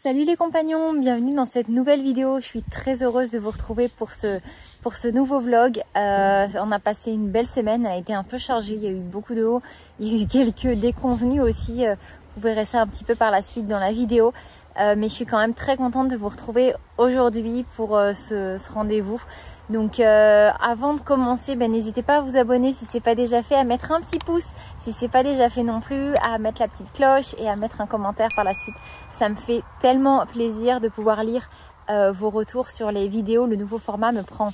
Salut les compagnons, bienvenue dans cette nouvelle vidéo. Je suis très heureuse de vous retrouver pour ce nouveau vlog. On a passé une belle semaine, elle a été un peu chargée, il y a eu beaucoup de hauts, il y a eu quelques déconvenus aussi. Vous verrez ça un petit peu par la suite dans la vidéo. Mais je suis quand même très contente de vous retrouver aujourd'hui pour ce rendez-vous. Donc avant de commencer, n'hésitez pas à vous abonner si ce n'est pas déjà fait, à mettre un petit pouce si ce n'est pas déjà fait non plus, à mettre la petite cloche et à mettre un commentaire par la suite. Ça me fait tellement plaisir de pouvoir lire vos retours sur les vidéos. Le nouveau format me prend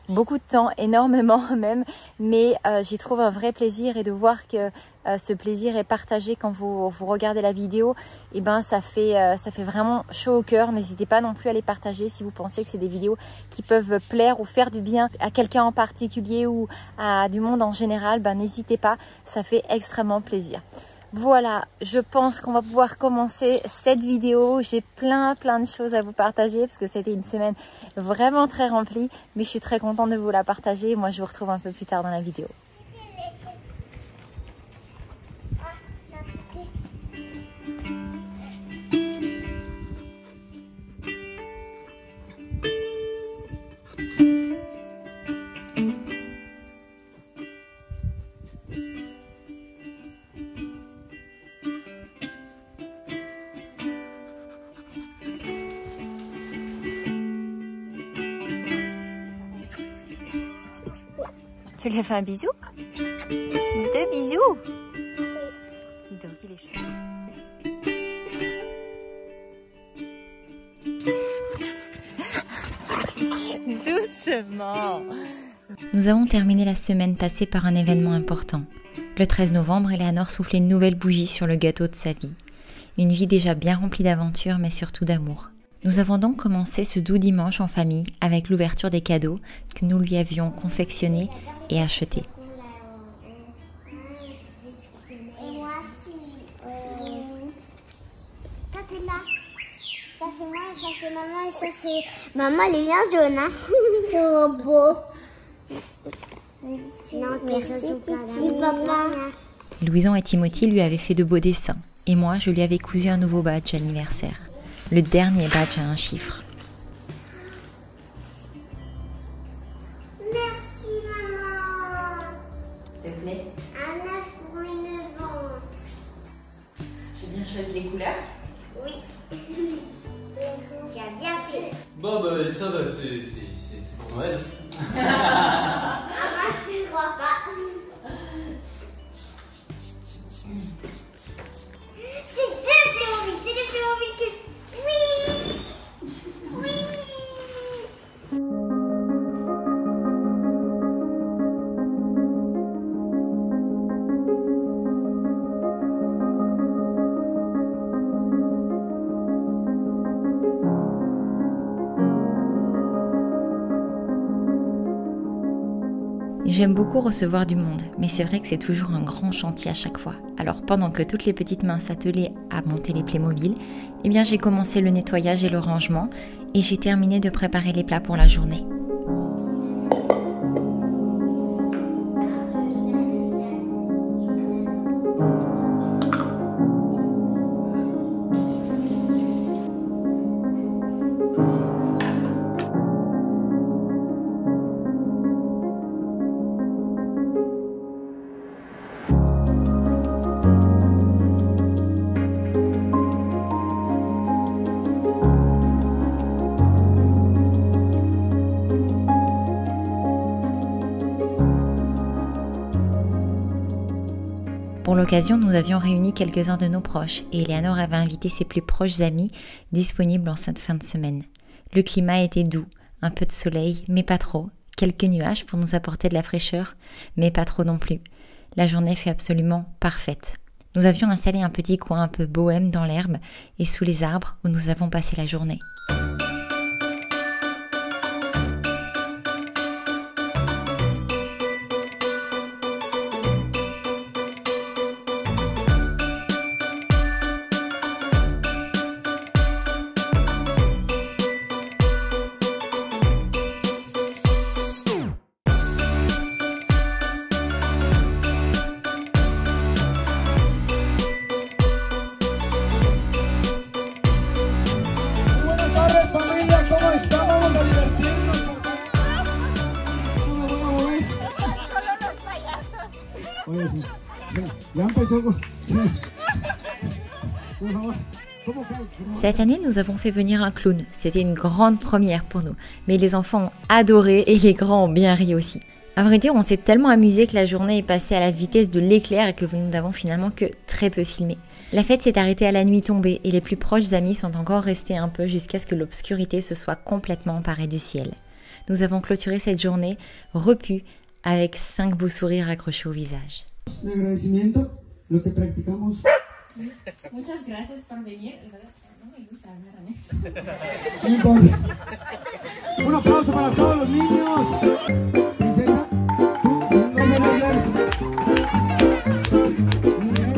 beaucoup de temps, énormément même, mais j'y trouve un vrai plaisir, et de voir que ce plaisir est partagé quand vous regardez la vidéo, et ça fait vraiment chaud au cœur. N'hésitez pas non plus à les partager si vous pensez que c'est des vidéos qui peuvent plaire ou faire du bien à quelqu'un en particulier ou à du monde en général. N'hésitez pas, ça fait extrêmement plaisir. Voilà, je pense qu'on va pouvoir commencer cette vidéo. J'ai plein de choses à vous partager parce que c'était une semaine vraiment très remplie, mais je suis très contente de vous la partager. Moi, je vous retrouve un peu plus tard dans la vidéo. Tu lui as fait un bisou? 2 bisous? Dis donc, il est chou. Doucement. Nous avons terminé la semaine passée par un événement important. Le 13 novembre, Eleanor soufflait une nouvelle bougie sur le gâteau de sa vie. Une vie déjà bien remplie d'aventures, mais surtout d'amour. Nous avons donc commencé ce doux dimanche en famille avec l'ouverture des cadeaux que nous lui avions confectionnés et achetés. Et moi aussi. Ça c'est là. Ça c'est moi, ça c'est maman et ça c'est... Maman elle est bien jaune, hein. C'est beau. Non, merci petit papa. Louison et Timothy lui avaient fait de beaux dessins. Et moi, je lui avais cousu un nouveau badge anniversaire. Le dernier badge à un chiffre. Merci maman. S'il te plaît. Un 9 pour mes 9 ans. J'ai bien choisi les couleurs. Oui. Tu as bien fait. Bon ça va, c'est pour Noël. Maman, je ne crois pas. C'est deux Playmobil, c'est deux Playmobil que... Oui. Oui. J'aime beaucoup recevoir du monde, mais c'est vrai que c'est toujours un grand chantier à chaque fois. Alors pendant que toutes les petites mains s'attelaient à monter les Playmobil, j'ai commencé le nettoyage et le rangement, et j'ai terminé de préparer les plats pour la journée. Pour l'occasion, nous avions réuni quelques-uns de nos proches et Eleanor avait invité ses plus proches amis disponibles en cette fin de semaine. Le climat était doux, un peu de soleil, mais pas trop, quelques nuages pour nous apporter de la fraîcheur, mais pas trop non plus. La journée fut absolument parfaite. Nous avions installé un petit coin un peu bohème dans l'herbe et sous les arbres où nous avons passé la journée. sí. Ya empezó con... Por favor. ¿Cómo cae? Cette année, nous avons fait venir un clown. C'était une grande première pour nous. Mais les enfants ont adoré et les grands ont bien ri aussi. À vrai dire, on s'est tellement amusé que la journée est passée à la vitesse de l'éclair et que nous n'avons finalement que très peu filmé. La fête s'est arrêtée à la nuit tombée et les plus proches amis sont encore restés un peu jusqu'à ce que l'obscurité se soit complètement emparée du ciel. Nous avons clôturé cette journée repue avec 5 beaux sourires accrochés au visage. Un agradecimiento, lo que practicamos. Muchas gracias por venir. No me gusta hablar en eso. No importa. Un aplauso para todos los niños. Princesa, tú, bien, bien, bien. Muy bien.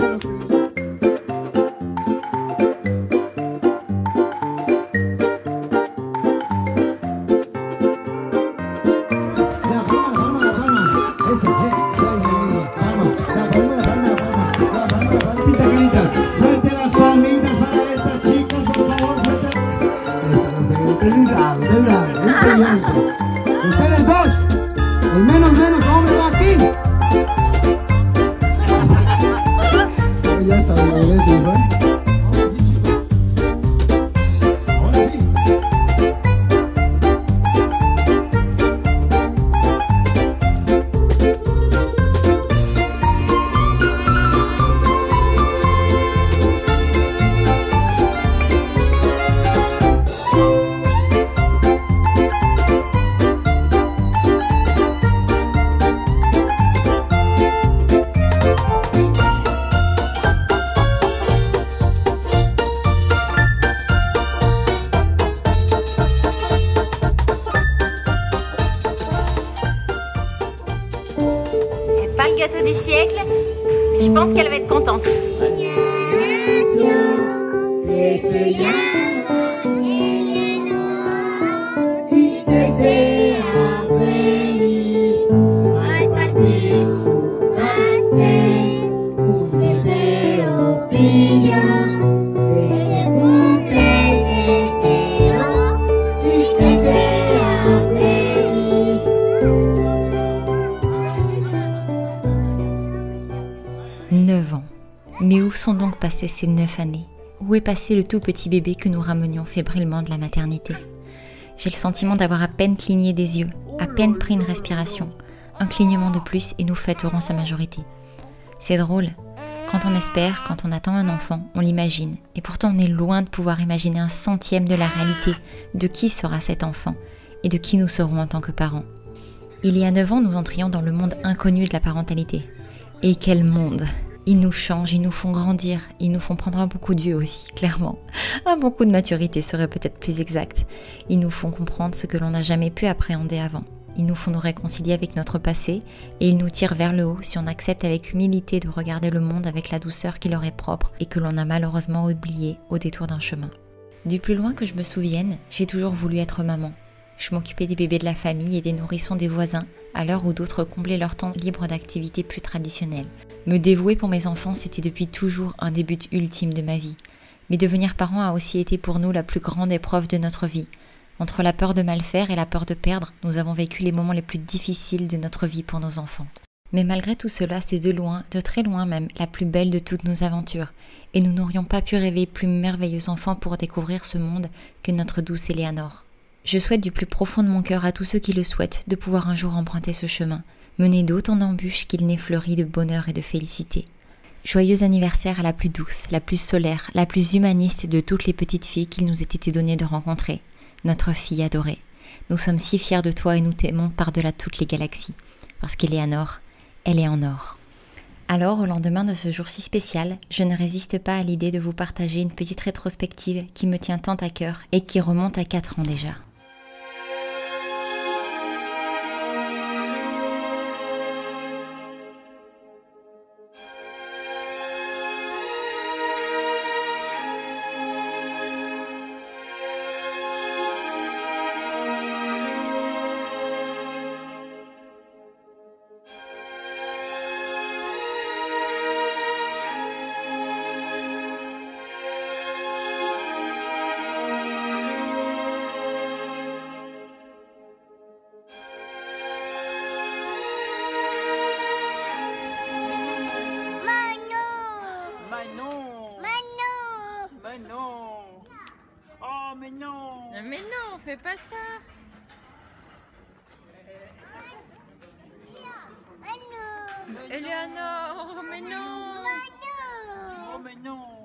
La palma. Eso, la palma. Pinta caritas. Fuerte las palmitas para estas chicas, por favor, fuerte. Eso, no sé, ustedes saben, ustedes dos, el menos, hombre, aquí. Ya saben, eso, ¿no? Ahora sí. C'est pas le gâteau du siècle, mais je pense qu'elle va être contente. Mais où sont donc passées ces 9 années? Où est passé le tout petit bébé que nous ramenions fébrilement de la maternité? J'ai le sentiment d'avoir à peine cligné des yeux, à peine pris une respiration. Un clignement de plus et nous fêterons sa majorité. C'est drôle. Quand on espère, quand on attend un enfant, on l'imagine. Et pourtant on est loin de pouvoir imaginer un centième de la réalité de qui sera cet enfant et de qui nous serons en tant que parents. Il y a 9 ans, nous entrions dans le monde inconnu de la parentalité. Et quel monde! Ils nous changent, ils nous font grandir, ils nous font prendre un bon coup de vieux aussi, clairement. Un bon coup de maturité serait peut-être plus exact. Ils nous font comprendre ce que l'on n'a jamais pu appréhender avant. Ils nous font nous réconcilier avec notre passé et ils nous tirent vers le haut si on accepte avec humilité de regarder le monde avec la douceur qui leur est propre et que l'on a malheureusement oublié au détour d'un chemin. Du plus loin que je me souvienne, j'ai toujours voulu être maman. Je m'occupais des bébés de la famille et des nourrissons des voisins, à l'heure où d'autres comblaient leur temps libre d'activités plus traditionnelles. Me dévouer pour mes enfants, c'était depuis toujours un des buts ultimes de ma vie. Mais devenir parent a aussi été pour nous la plus grande épreuve de notre vie. Entre la peur de mal faire et la peur de perdre, nous avons vécu les moments les plus difficiles de notre vie pour nos enfants. Mais malgré tout cela, c'est de loin, de très loin même, la plus belle de toutes nos aventures. Et nous n'aurions pas pu rêver plus merveilleux enfants pour découvrir ce monde que notre douce Éléanore. Je souhaite du plus profond de mon cœur à tous ceux qui le souhaitent de pouvoir un jour emprunter ce chemin, mener d'autant d'embûches qu'il n'ait fleuri de bonheur et de félicité. Joyeux anniversaire à la plus douce, la plus solaire, la plus humaniste de toutes les petites filles qu'il nous ait été donné de rencontrer, notre fille adorée. Nous sommes si fiers de toi et nous t'aimons par-delà toutes les galaxies, parce qu'Éléanore, elle est en or. Alors, au lendemain de ce jour si spécial, je ne résiste pas à l'idée de vous partager une petite rétrospective qui me tient tant à cœur et qui remonte à 4 ans déjà. Oh, mais non! Mais non, fais pas ça. Eleanor, mais non. Oh, mais non!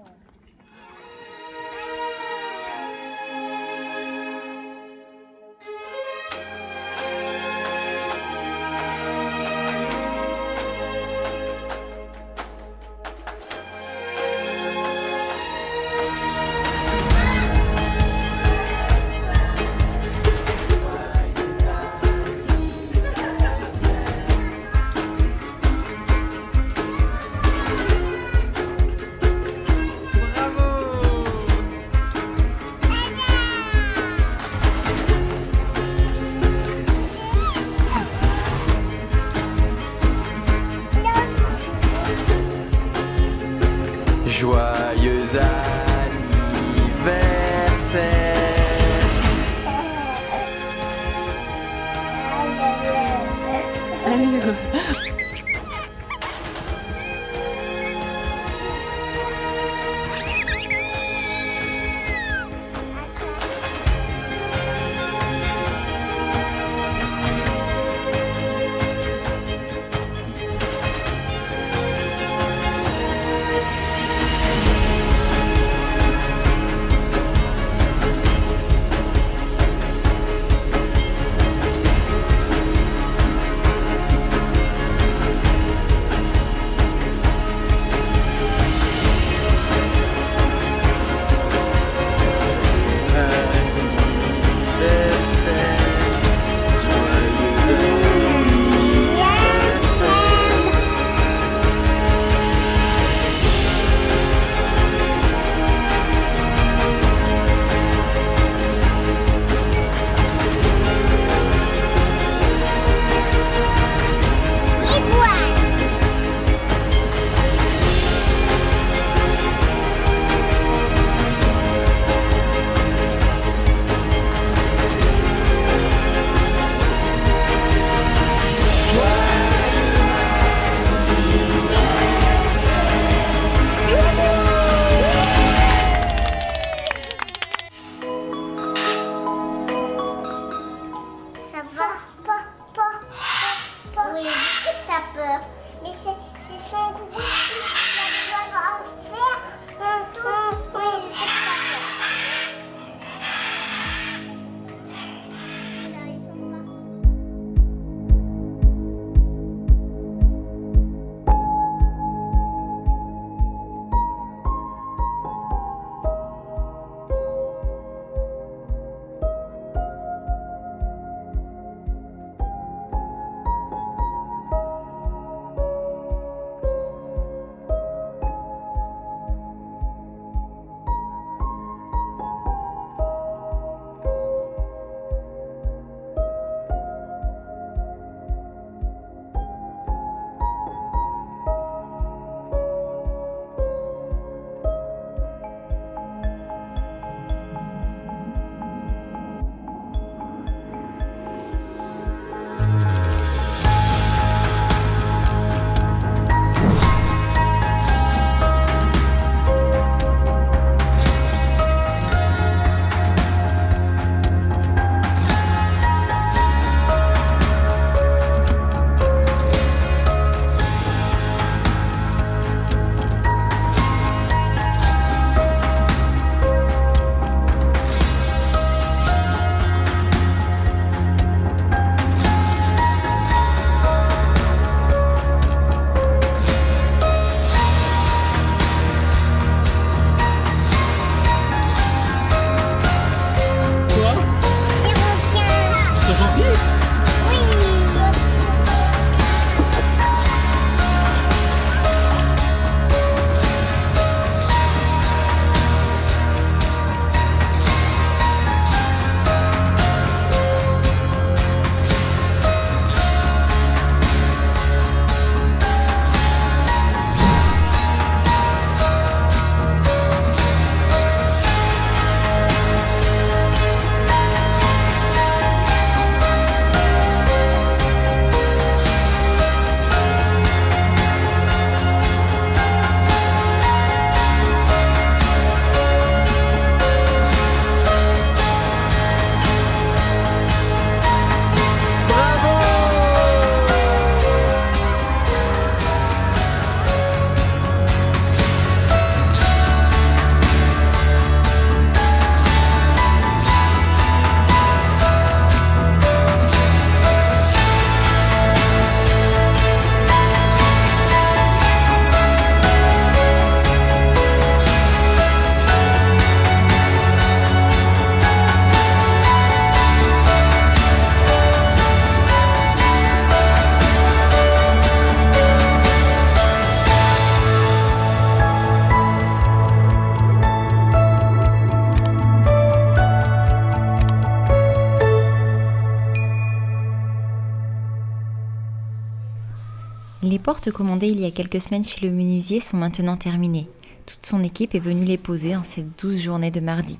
Les portes commandées il y a quelques semaines chez le menuisier sont maintenant terminées. Toute son équipe est venue les poser en cette douce journée de mardi.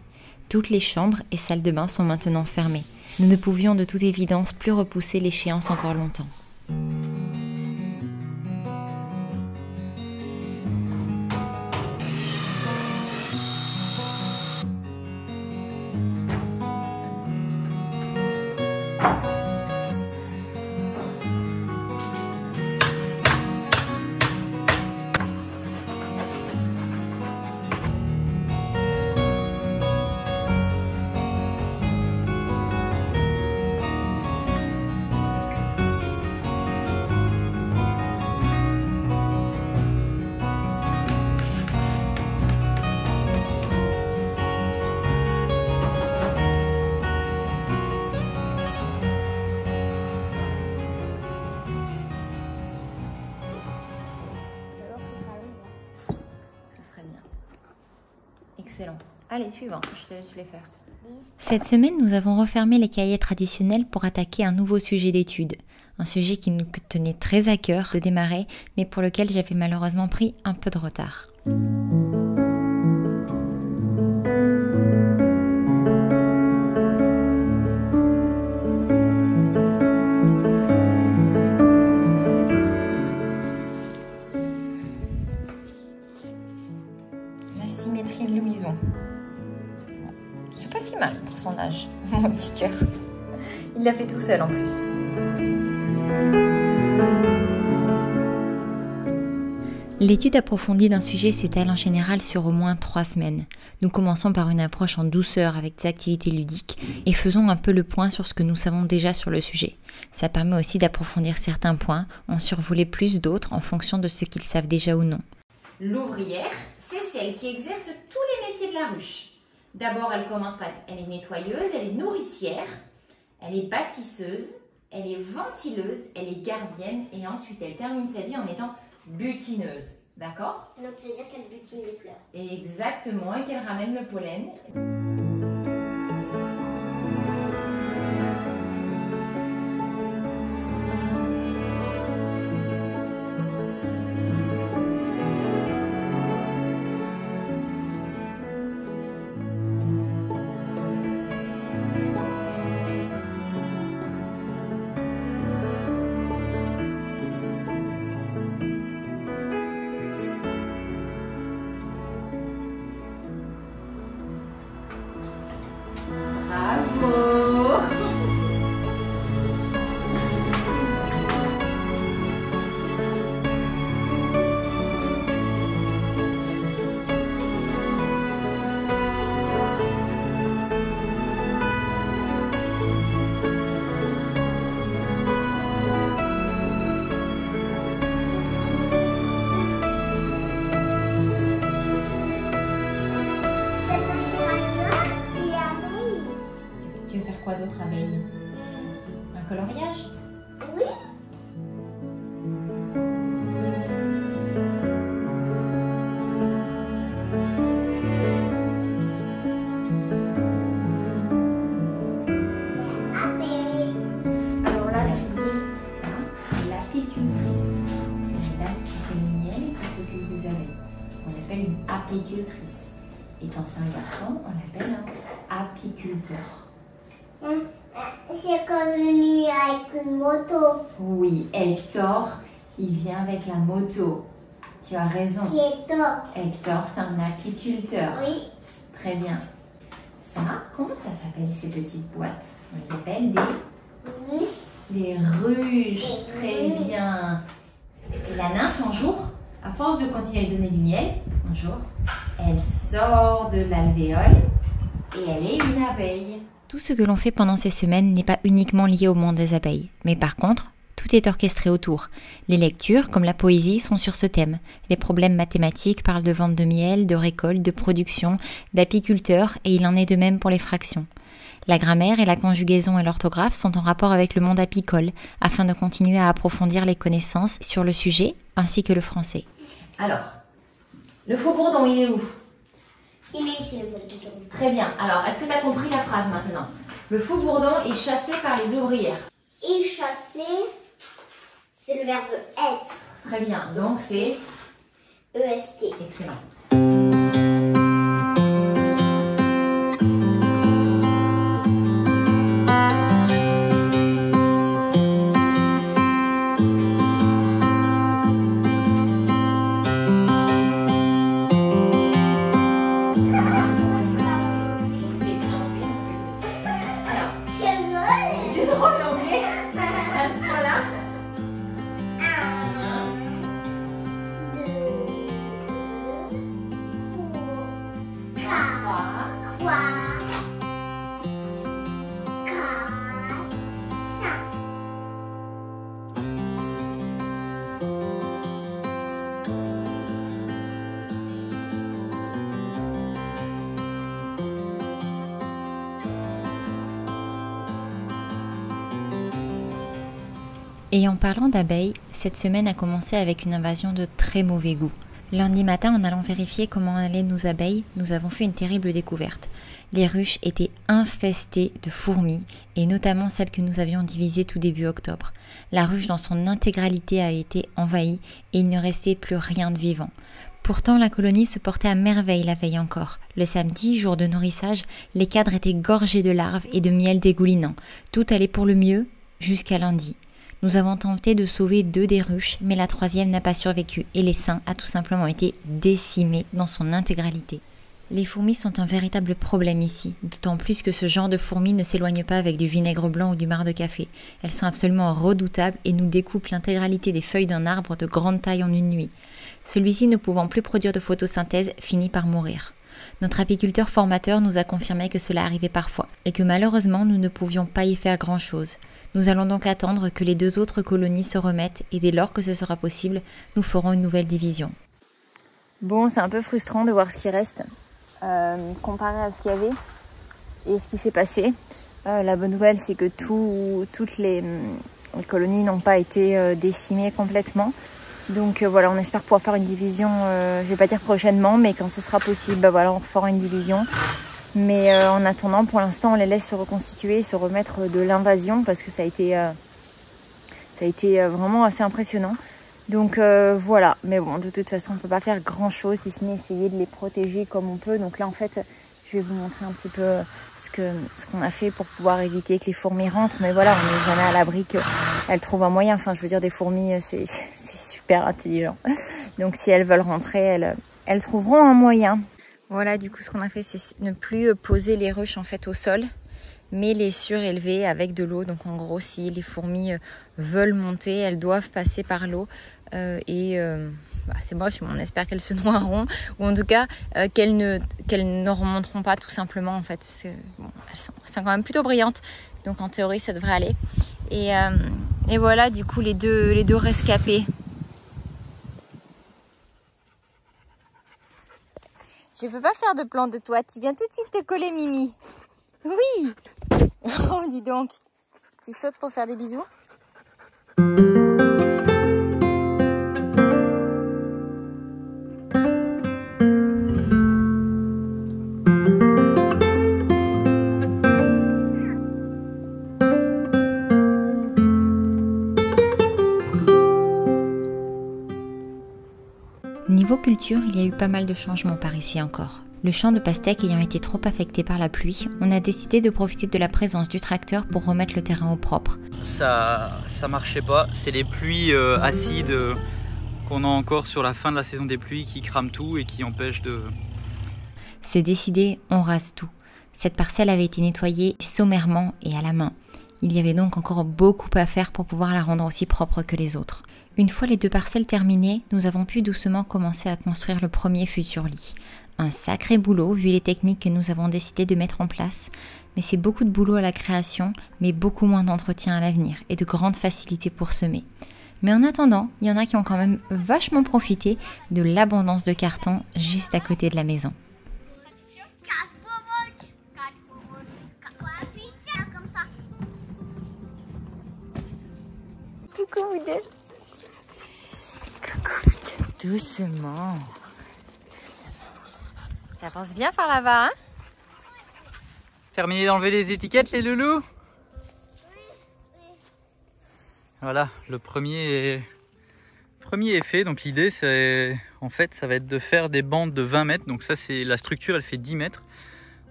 Toutes les chambres et salles de bain sont maintenant fermées. Nous ne pouvions de toute évidence plus repousser l'échéance encore longtemps. Excellent. Allez, suivant, je te laisse les faire. Cette semaine, nous avons refermé les cahiers traditionnels pour attaquer un nouveau sujet d'étude. Un sujet qui nous tenait très à cœur de démarrer, mais pour lequel j'avais malheureusement pris un peu de retard. La symétrie de Louison. C'est pas si mal pour son âge, mon petit cœur. Il l'a fait tout seul en plus. L'étude approfondie d'un sujet s'étale en général sur au moins 3 semaines. Nous commençons par une approche en douceur avec des activités ludiques et faisons un peu le point sur ce que nous savons déjà sur le sujet. Ça permet aussi d'approfondir certains points, en survoler plus d'autres en fonction de ce qu'ils savent déjà ou non. L'ouvrière, c'est celle qui exerce tous les métiers de la ruche. D'abord, elle commence par... Elle est nettoyeuse, elle est nourricière, elle est bâtisseuse, elle est ventileuse, elle est gardienne et ensuite elle termine sa vie en étant butineuse. D'accord? Donc ça veut dire qu'elle butine les fleurs. Exactement, et qu'elle ramène le pollen. Bravo! Tu veux faire quoi d'autre, abeille? Un coloriage? Oui. Alors là, je vous dis, ça, c'est l'apicultrice. C'est une dame qui fait le miel et qui s'occupe des abeilles. On l'appelle une apicultrice. Et quand c'est un garçon, on l'appelle un apiculteur. C'est comme venu avec une moto. Oui, Hector, il vient avec la moto. Tu as raison. C'est top. Hector, c'est un apiculteur. Oui. Très bien. Ça, comment ça s'appelle ces petites boîtes? On les appelle des ruches. Très bien. Et la nymphe, un jour, à force de continuer à lui donner du miel, un jour, elle sort de l'alvéole et elle est une abeille. Tout ce que l'on fait pendant ces semaines n'est pas uniquement lié au monde des abeilles, mais par contre, tout est orchestré autour. Les lectures, comme la poésie, sont sur ce thème. Les problèmes mathématiques parlent de vente de miel, de récolte, de production, d'apiculteurs, et il en est de même pour les fractions. La grammaire et la conjugaison et l'orthographe sont en rapport avec le monde apicole, afin de continuer à approfondir les connaissances sur le sujet, ainsi que le français. Alors, le faux-bourdon, il est où? Il est chez le faux-bourdon. Très bien. Alors, est-ce que tu as compris la phrase maintenant? Le faux-bourdon est chassé par les ouvrières. Et chasser, c'est le verbe être. Très bien, donc c'est EST. excellent. C'est drôle l'anglais à ce point-là. 3, 4, 5. Et en parlant d'abeilles, cette semaine a commencé avec une invasion de très mauvais goût. Lundi matin, en allant vérifier comment allaient nos abeilles, nous avons fait une terrible découverte. Les ruches étaient infestées de fourmis, et notamment celles que nous avions divisées tout début octobre. La ruche dans son intégralité a été envahie, et il ne restait plus rien de vivant. Pourtant, la colonie se portait à merveille la veille encore. Le samedi, jour de nourrissage, les cadres étaient gorgés de larves et de miel dégoulinant. Tout allait pour le mieux, jusqu'à lundi. Nous avons tenté de sauver 2 des ruches, mais la 3e n'a pas survécu et l'essaim a tout simplement été décimé dans son intégralité. Les fourmis sont un véritable problème ici, d'autant plus que ce genre de fourmis ne s'éloigne pas avec du vinaigre blanc ou du marc de café. Elles sont absolument redoutables et nous découpent l'intégralité des feuilles d'un arbre de grande taille en une nuit. Celui-ci, ne pouvant plus produire de photosynthèse, finit par mourir. Notre apiculteur formateur nous a confirmé que cela arrivait parfois et que malheureusement nous ne pouvions pas y faire grand-chose. Nous allons donc attendre que les 2 autres colonies se remettent et dès lors que ce sera possible, nous ferons une nouvelle division. Bon, c'est un peu frustrant de voir ce qui reste comparé à ce qu'il y avait et ce qui s'est passé. La bonne nouvelle, c'est que toutes les colonies n'ont pas été décimées complètement. Donc voilà, on espère pouvoir faire une division, je vais pas dire prochainement, mais quand ce sera possible, voilà, on fera une division. Mais en attendant, pour l'instant, on les laisse se reconstituer, se remettre de l'invasion, parce que ça a été vraiment assez impressionnant. Donc voilà, mais bon, de toute façon, on peut pas faire grand chose, si ce n'est essayer de les protéger comme on peut. Donc là, en fait, je vais vous montrer un petit peu ce qu'on a fait pour pouvoir éviter que les fourmis rentrent. Mais voilà, on n'est jamais à l'abri qu'elles trouvent un moyen. Enfin, je veux dire, des fourmis, c'est super intelligent. Donc si elles veulent rentrer, elles trouveront un moyen. Voilà, du coup, ce qu'on a fait, c'est ne plus poser les ruches en fait au sol, mais les surélever avec de l'eau. Donc en gros, si les fourmis veulent monter, elles doivent passer par l'eau. C'est moche, mais on espère qu'elles se noieront, ou en tout cas qu'elles ne remonteront pas tout simplement en fait, parce que bon, elles sont quand même plutôt brillantes, donc en théorie ça devrait aller. Et voilà, du coup les deux rescapés. Je peux pas faire de plan de toi, tu viens tout de suite te coller Mimi. Oui. Oh dis donc, tu sautes pour faire des bisous. Niveau culture, il y a eu pas mal de changements par ici encore. Le champ de pastèques ayant été trop affecté par la pluie, on a décidé de profiter de la présence du tracteur pour remettre le terrain au propre. Ça marchait pas, c'est les pluies acides qu'on a encore sur la fin de la saison des pluies qui crament tout et qui empêchent de... C'est décidé, on rase tout. Cette parcelle avait été nettoyée sommairement et à la main. Il y avait donc encore beaucoup à faire pour pouvoir la rendre aussi propre que les autres. Une fois les 2 parcelles terminées, nous avons pu doucement commencer à construire le premier futur lit. Un sacré boulot vu les techniques que nous avons décidé de mettre en place, mais c'est beaucoup de boulot à la création, mais beaucoup moins d'entretien à l'avenir et de grandes facilités pour semer. Mais en attendant, il y en a qui ont quand même vachement profité de l'abondance de cartons juste à côté de la maison. Coucou vous deux. Coucou, doucement. Ça avance bien par là-bas, hein? Terminé d'enlever les étiquettes, les loulous? Voilà, le premier premier est fait. Donc l'idée, c'est en fait, ça va être de faire des bandes de 20 mètres. Donc ça, c'est la structure, elle fait 10 mètres.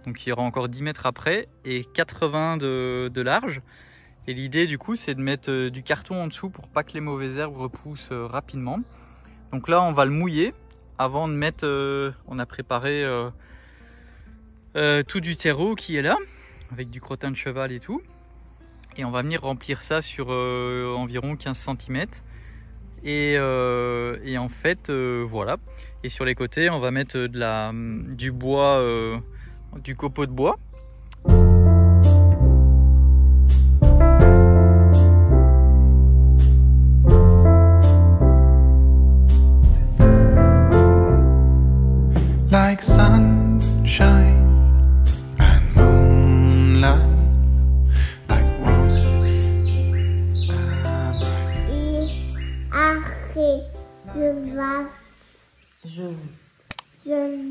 Donc il y aura encore 10 mètres après et 80 de large. Et l'idée du coup, c'est de mettre du carton en dessous pour pas que les mauvaises herbes repoussent rapidement. Donc là, on va le mouiller avant de mettre. On a préparé tout du terreau qui est là, avec du crottin de cheval et tout. Et on va venir remplir ça sur environ 15 cm. Et en fait, voilà. Et sur les côtés, on va mettre du bois, du copeau de bois. Like sunshine and moonlight, like warm and Après, je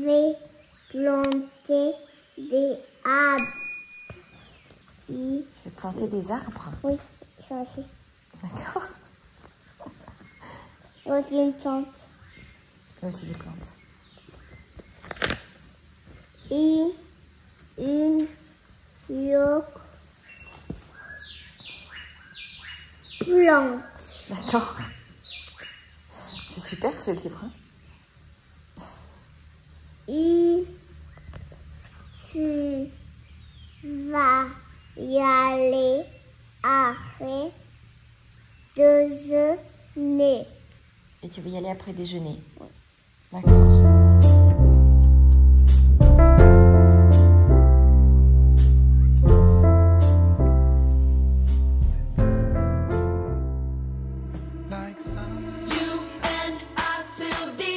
vais planter des arbres. Je vais planter des arbres. Oui, ça aussi. D'accord. Aussi une plante. Aussi des plantes. Et une autre plante. D'accord. C'est super ce livre. Et tu vas y aller après déjeuner. Et tu veux y aller après déjeuner? Oui. D'accord. like sun. You and I till the